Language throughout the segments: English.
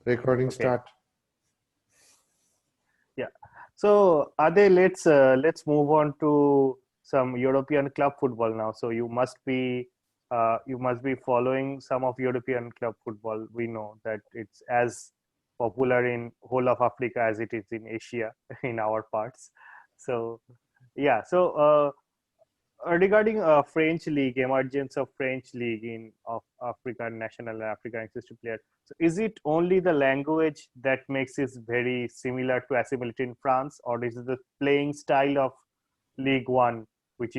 Recording Okay. start. Yeah. So Ade, let's move on to some European club football now. So you must be following some of European club football. We know that it's as popular in whole of Africa as it is in Asia in our parts. So yeah. So regarding French league, emergence of French league in of African national and African ancestry player. So is it only the language that makes it very similar to assimilate in France, or is it the playing style of League One, which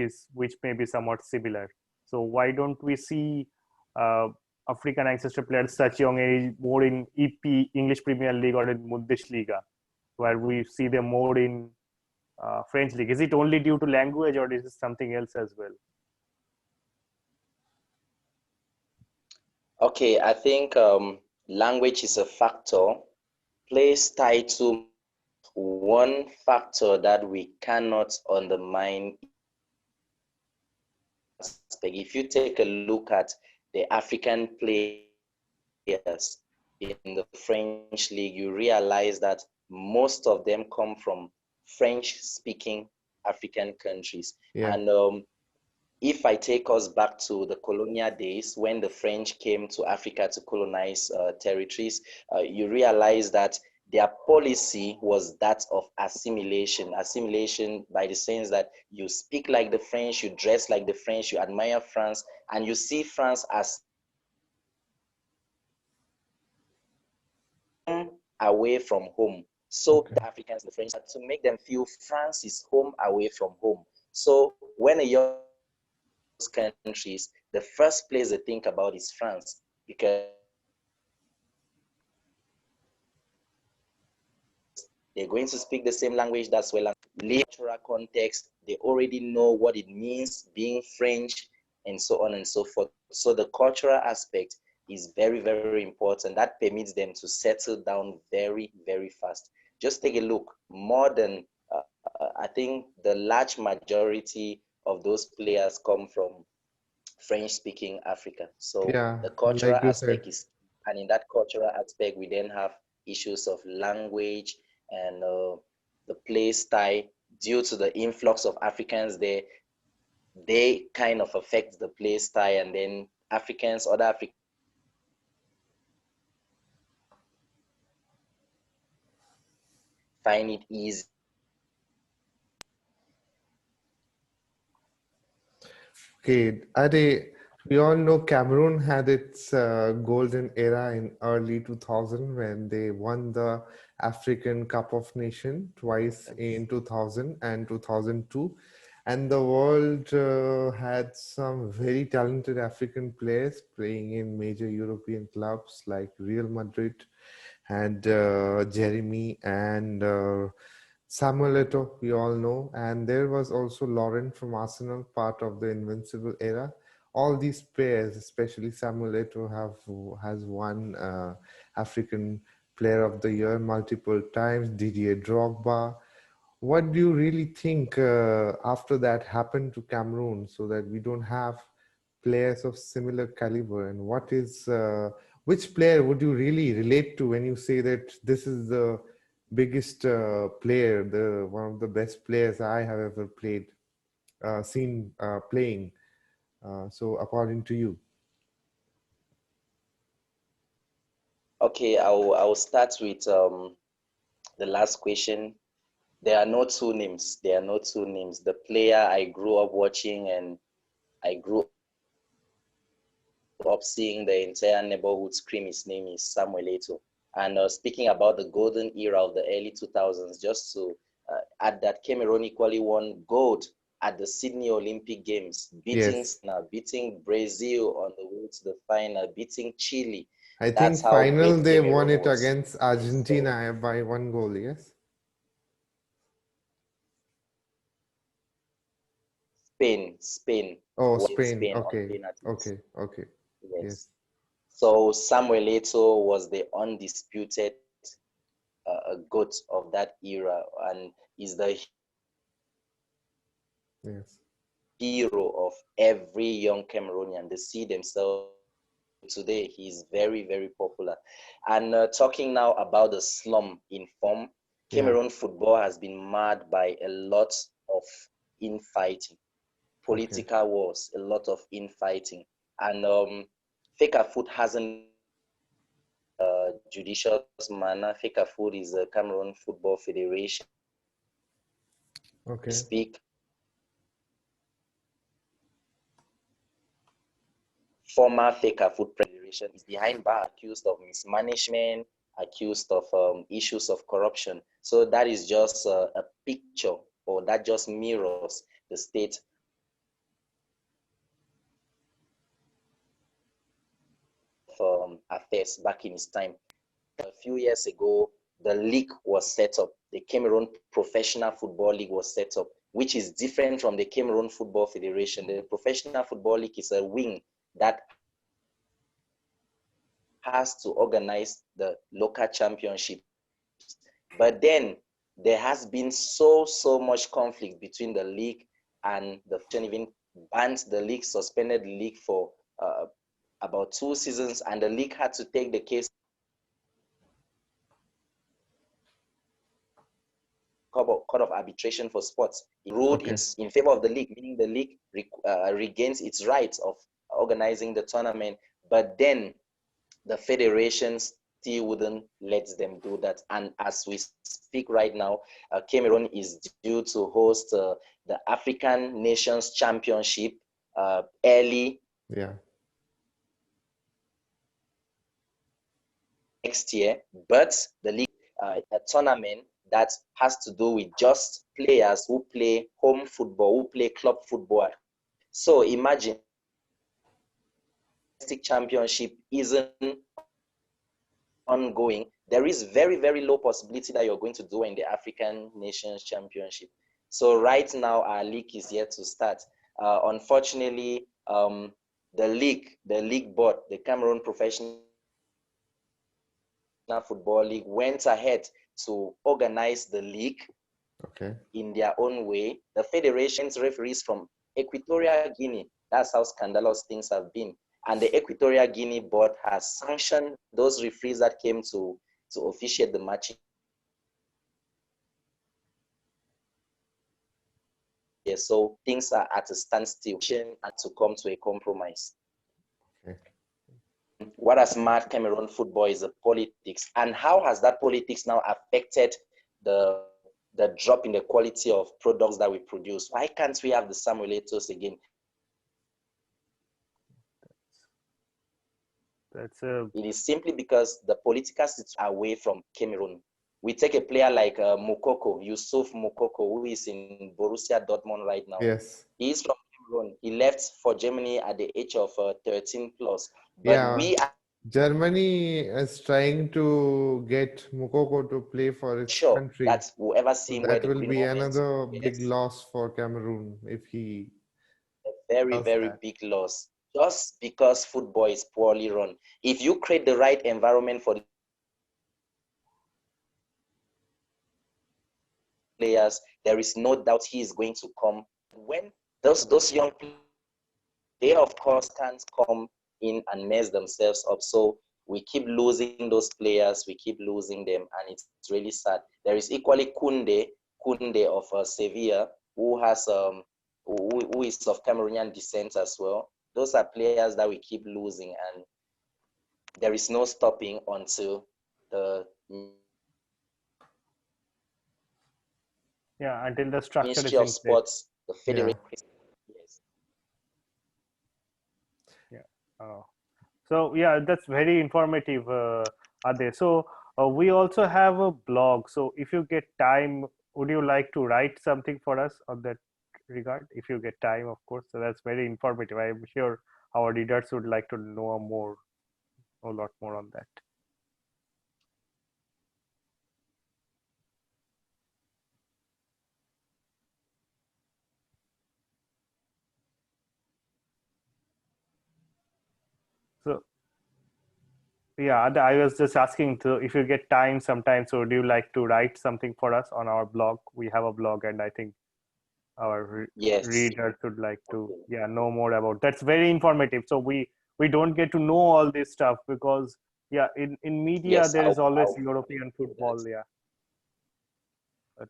may be somewhat similar? So why don't we see uh, African ancestry players such young age more in EP English Premier League or in Bundesliga, where we see them more in French league? Is it only due to language, or is it something else as well? Okay, I think language is a factor. Play style too. One factor that we cannot undermine. If you take a look at the African players in the French league, you realize that most of them come from French-speaking African countries. Yeah. And if I take us back to the colonial days when the French came to Africa to colonize territories, you realize that their policy was that of assimilation. Assimilation by the sense that you speak like the French, you dress like the French, you admire France, and you see France as away from home. So Okay. the Africans, the French, to make them feel France is home away from home. So when a young countries, the first place they think about is France, because they're going to speak the same language. That's well, cultural context. They already know what it means being French, and so on and so forth. So the cultural aspect is very, very important. That permits them to settle down very, very fast. Just take a look. More than I think the large majority of those players come from French-speaking Africa. So Yeah, the cultural like you said. aspect is, and in that cultural aspect, we then have issues of language and the play style. Due to the influx of Africans there, they kind of affect the play style, and then other Africans find it easy. Okay, Ade, we all know Cameroon had its golden era in early 2000 when they won the African Cup of Nation twice in 2000 and 2002. And the world had some very talented African players playing in major European clubs like Real Madrid, had Jeremy and Samuel Eto'o, we all know, and there was also Laurent from Arsenal, part of the Invincible era. All these players, especially Samuel Eto'o, has won African Player of the Year multiple times. Didier Drogba. What do you really think after that happened to Cameroon, so that we don't have players of similar caliber? And which player would you really relate to when you say that this is the biggest player, the one of the best players I have ever seen playing? So according to you. Okay, I'll start with the last question. There are no two names. There are no two names. The player I grew up watching and I grew up seeing the entire neighborhood scream his name is Samuel Eto'o. And speaking about the golden era of the early 2000s, just to add that Cameroon equally won gold at the Sydney Olympic Games, Yes, beating Brazil on the way to the final, beating Chile. I That's think how final great they won Cameroon it was. against Yes, so Argentina by 1 goal. Yes. Spain Oh, won Spain. Spain on Okay, penalties. okay, okay. Yes. Yes. So Samuel Eto'o was the undisputed goat of that era, and is the Yes. hero of every young Cameroonian. They see themselves today. He's very, very popular. And talking now about the slum in form, Cameroon football has been marred by a lot of infighting, political wars, a lot of infighting. And Fecafoot hasn't judicious manner. Fecafoot is the Cameroon Football Federation. Speak former Fecafoot Federation is behind bar, accused of mismanagement, accused of issues of corruption. So that is just a picture, or that just mirrors the state of affairs back in its time. A few years ago, the league was set up. The Cameroon Professional Football League was set up, which is different from the Cameroon Football Federation. The Professional Football League is a wing that has to organize the local championship. But then there has been so much conflict between the league and the even banned the league, suspended the league for about 2 seasons, and the league had to take the case Court of Arbitration for Sports. It ruled in favor of the league, meaning the league regains its rights of organizing the tournament. But then the federation still wouldn't let them do that. And as we speak right now, Cameroon is due to host the African Nations Championship early next year. But the league, a tournament that has to do with just players who play home football, who play club football. So imagine championship isn't ongoing. There is very low possibility that you're going to do in the African Nations Championship. So right now our league is yet to start. Unfortunately, the league board, the Cameroon Professional Football League, went ahead to organize the league in their own way. The federation's referees from Equatorial Guinea, that's how scandalous things have been. And the Equatorial Guinea board has sanctioned those referees that came to officiate the match. Yeah, so things are at a standstill and to come to a compromise. What has marred Cameroon football is the politics. And how has that politics now affected the drop in the quality of products that we produce? Why can't we have the Samuel Eto'os again? It is simply because the political situation away from Cameroon. We take a player like Moukoko, Yusuf Moukoko, who is in Borussia Dortmund right now. Yes. He is from Cameroon. He left for Germany at the age of 13 plus. But Germany is trying to get Moukoko to play for its country. That's whoever seen so where that will be another big loss for Cameroon if he. A very big loss. Just because football is poorly run. If you create the right environment for the players, there is no doubt he is going to come. When those young players, they of course can't come in and mess themselves up. So we keep losing those players, we keep losing them, and it's really sad. There is equally Kunde of Sevilla, who has who is of Cameroonian descent as well. Those are players that we keep losing, and there is no stopping until the until the structure Ministry of Sports, the federation. So that's very informative, Ade. So we also have a blog. So if you get time, would you like to write something for us on that regard? If you get time, of course. So that's very informative. I'm sure our readers would like to know a lot more on that. So I was just asking if you get time sometime, so would you like to write something for us on our blog? We have a blog, and I think our readers would like to know more about. That's very informative. So we we don't get to know all this stuff because in media Yes, there is always I'll European football. that. But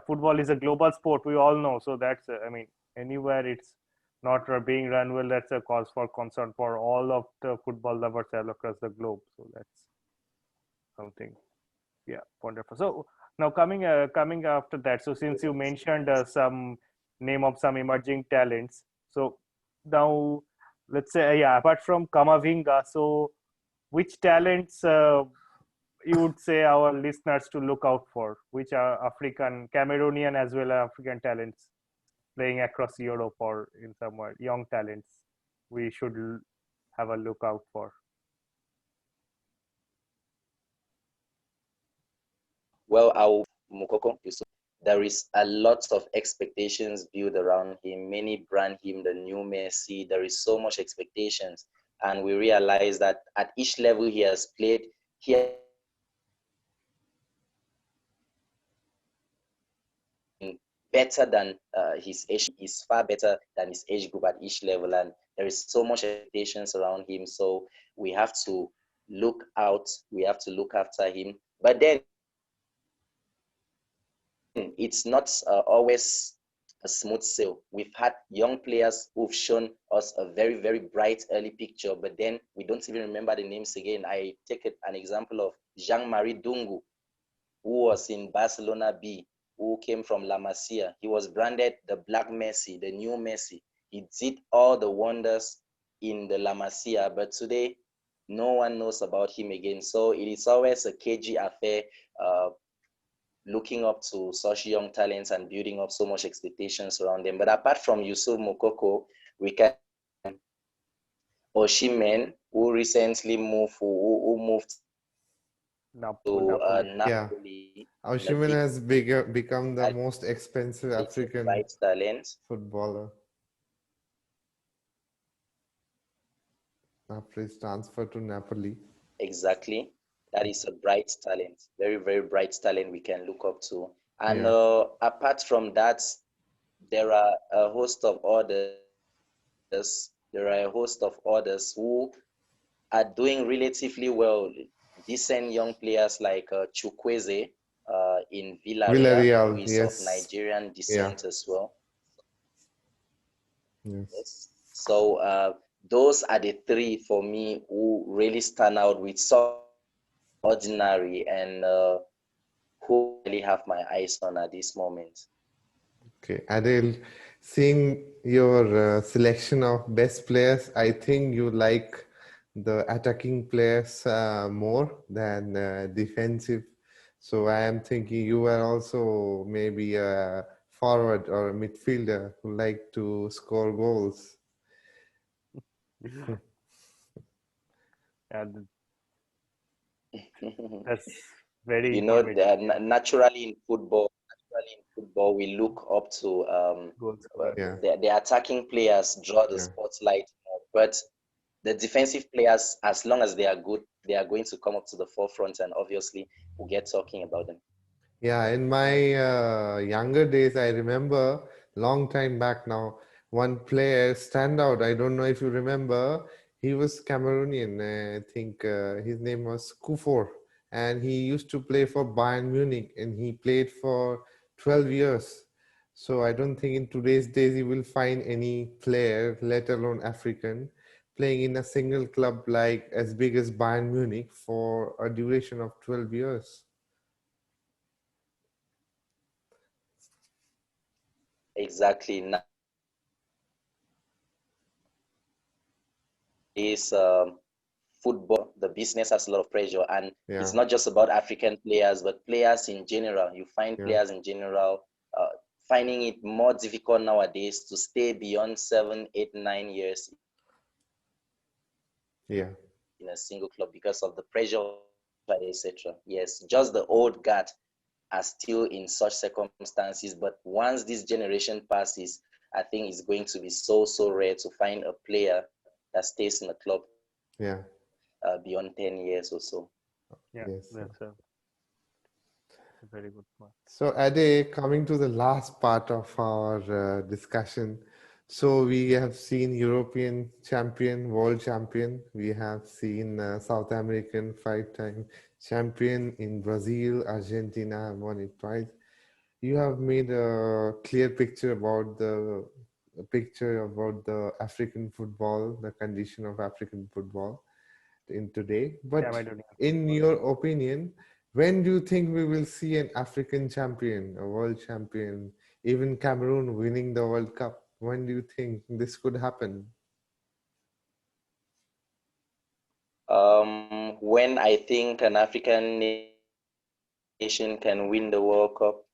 football is a global sport, we all know. So that's I mean, anywhere it's not being run well, that's a cause for concern for all of the football lovers all across the globe. So that's something wonderful. So now coming after that, so since you mentioned some name of some emerging talents, so now let's say apart from Kamavinga, so which talents you would say our listeners to look out for, which are African, Cameroonian as well as African talents playing across Europe or in somewhere, young talents we should have a look out for? Well, I'll Mukoko. There is a lot of expectations built around him. Many brand him the new Messi. There is so much expectations, and we realize that at each level he has played, he has been better than his age. Is far better than his age group at each level, and there is so much expectations around him. So we have to look out. We have to look after him. But then it's not always a smooth sail. We've had young players who've shown us a very, very bright early picture, but then we don't even remember the names again. I take an example of Jean-Marie Dungu, who was in Barcelona B, who came from La Masia. He was branded the Black Messi, the new Messi. He did all the wonders in the La Masia, but today no one knows about him again. So it is always a cagey affair. Looking up to such young talents and building up so much expectations around them. But apart from Yusuf Mokoko, we can Oshimen, who recently who moved to Napoli. Yeah, Napoli in a Osimhen big has become the most expensive African bright talent. footballer after his transfer to Napoli. Exactly. That is a bright talent, very, very bright talent we can look up to. And Yeah, apart from that, there are a host of others. There are a host of others who are doing relatively well. Decent young players like Chukwueze in Villarreal, who Villarreal. is of Yes, Nigerian yeah, descent as well. yes. Yes. So those are the three for me who really stand out with so ordinary and who I really have my eyes on at this moment. Okay, Adele, seeing your selection of best players, I think you like the attacking players more than defensive. So I am thinking you are also maybe a forward or a midfielder who like to score goals. And that's very You know, informative. naturally in football, we look up to Goal scorer. Yeah, the attacking players draw the yeah. spotlight more, but the defensive players, as long as they are good, they are going to come up to the forefront, and obviously we'll get talking about them. Yeah, in my younger days, I remember long time back now, one player stand out. I don't know if you remember. He was Cameroonian. I think his name was Kufor, and he used to play for Bayern Munich, and he played for 12 years. So I don't think in today's days you will find any player, let alone African, playing in a single club like as big as Bayern Munich for a duration of 12 years. Exactly. Nowadays, football, the business has a lot of pressure, and Yeah, it's not just about African players, but players in general. You find yeah. players in general uh, finding it more difficult nowadays to stay beyond 7, 8, 9 years Yeah, in a single club because of the pressure, etc. Yes, just the old guard are still in such circumstances, but once this generation passes, I think it's going to be so, so rare to find a player that stays in a club yeah, beyond 10 years or so. Yeah, yes. that's a very good point. So, Ade, coming to the last part of our discussion. So we have seen European champion, world champion. We have seen South American five-time champion in Brazil, Argentina have won it twice. You have made a clear picture about the African football, the condition of African football in today. But Cameroonian in football. your opinion, when do you think we will see an African champion, a world champion, even Cameroon winning the World Cup? When do you think this could happen? When I think an African nation can win the World Cup,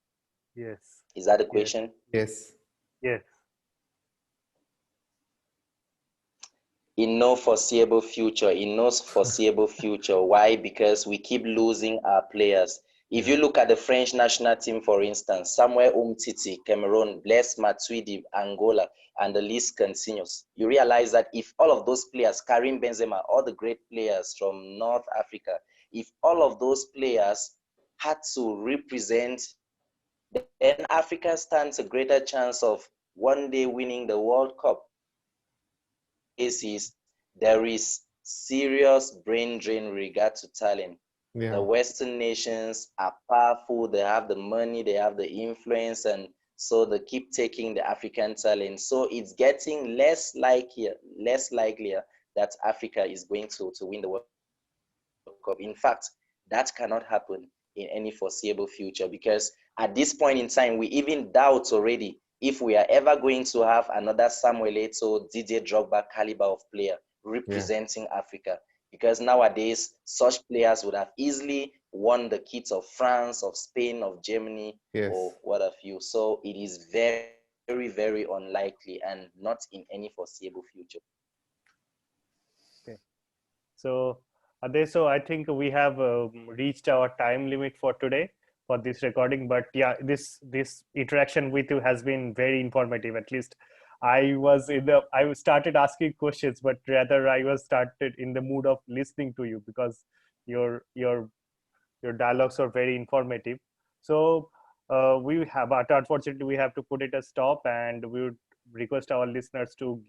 is that the Yes, question? yes, Yes. yes. In no foreseeable future. Why? Because we keep losing our players. If Yeah. you look at the French national team, for instance, Samuel Umtiti, Cameroon, Blaise Matuidi, Angola, and the list continues, you realize that if all of those players, Karim Benzema, all the great players from North Africa, if all of those players had to represent, then Africa stands a greater chance of one day winning the World Cup. Case is there is serious brain drain with regard to talent. The Yeah. Western nations are powerful, they have the money, they have the influence, and so they keep taking the African talent. So it's getting less likelier that Africa is going to win the World Cup. In fact, that cannot happen in any foreseeable future, because at this point in time, we even doubt already if we are ever going to have another Samuel Eto'o, Didier Drogba caliber of player Yeah. representing Africa. Because nowadays, such players would have easily won the kits of France, of Spain, of Germany, or Yes. what have you. So it is very, very unlikely and not in any foreseeable future. Okay. So, Ade, so I think we have reached our time limit for today for this recording. But yeah, this interaction with you has been very informative. At least I started asking questions, but rather I was started in the mood of listening to you, because your your your dialogues are very informative. So we have, but unfortunately, we have to put it a stop, and we would request our listeners to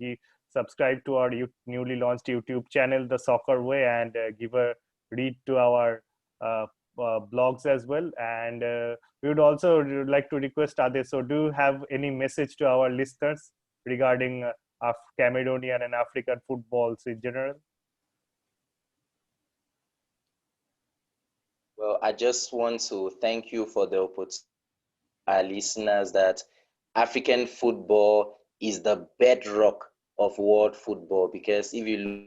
subscribe to our newly launched YouTube channel, The Soccer Way, and give a read to our uh, blogs as well. And we would also like to request Ade. So, do you have any message to our listeners regarding Cameroonian and African footballs in general? Well, I just want to thank you for the opportunity to tell our listeners that African football is the bedrock of world football, because if you look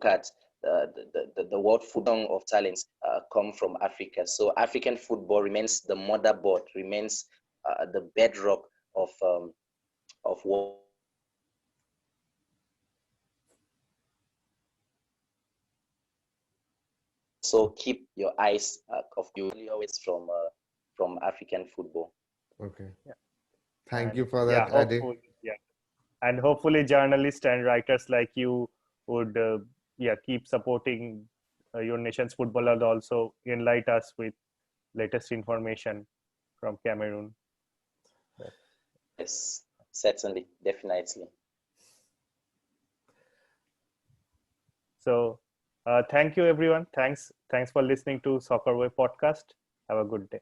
at the world football of talents come from Africa. So African football remains the motherboard, remains the bedrock of world football. So also keep your eyes of you always from African football. Okay. Yeah. Thank And you for yeah, that, Ade. hopefully, yeah. And hopefully journalists and writers like you would yeah, keep supporting your nation's football, and also enlighten us with latest information from Cameroon. Yes, certainly, definitely. So thank you everyone. Thanks for listening to Soccer Way podcast. Have a good day.